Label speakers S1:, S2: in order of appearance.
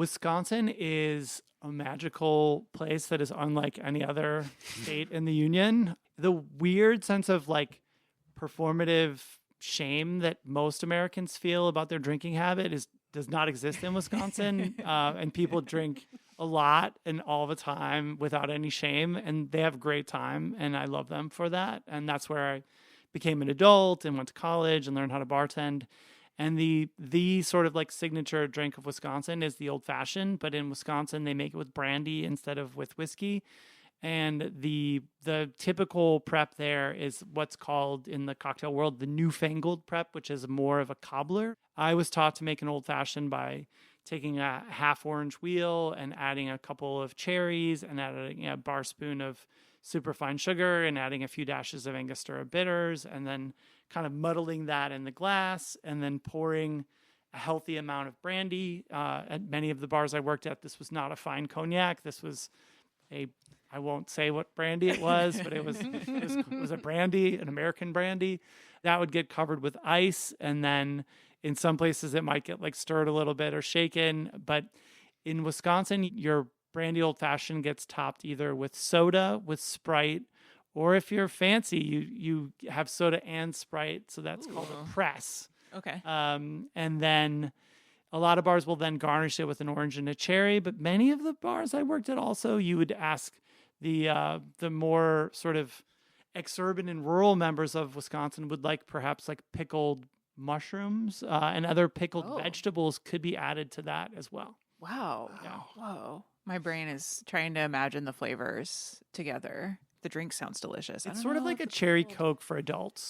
S1: Wisconsin is a magical place that is unlike any other state in the union. The weird sense of like performative shame that most Americans feel about their drinking habit does not exist in Wisconsin. And people drink a lot and all the time without any shame, and they have a great time, and I love them for that. And that's where I became an adult and went to college and learned how to bartend. And the sort of like signature drink of Wisconsin is the old fashioned, but in Wisconsin they make it with brandy instead of with whiskey. And the typical prep there is what's called in the cocktail world the newfangled prep, which is more of a cobbler. I was taught to make an old fashioned by taking a half orange wheel and adding a couple of cherries and adding a bar spoon of superfine sugar and adding a few dashes of Angostura bitters, and then kind of muddling that in the glass and then pouring a healthy amount of brandy. At many of the bars I worked at, this was not a fine cognac. This was I won't say what brandy it was, but it was a brandy, an American brandy. That would get covered with ice, and then in some places it might get like stirred a little bit or shaken. But in Wisconsin, your brandy old fashioned gets topped either with soda, with Sprite, or if you're fancy, you have soda and Sprite. So that's called a press.
S2: Okay.
S1: And then a lot of bars will then garnish it with an orange and a cherry. But many of the bars I worked at also, you would ask the more sort of exurban and rural members of Wisconsin would like perhaps like pickled mushrooms and other pickled vegetables could be added to that as well.
S2: Wow.
S1: Yeah.
S2: Whoa. My brain is trying to imagine the flavors together. The drink sounds delicious.
S1: It's sort of like a cherry Coke for adults.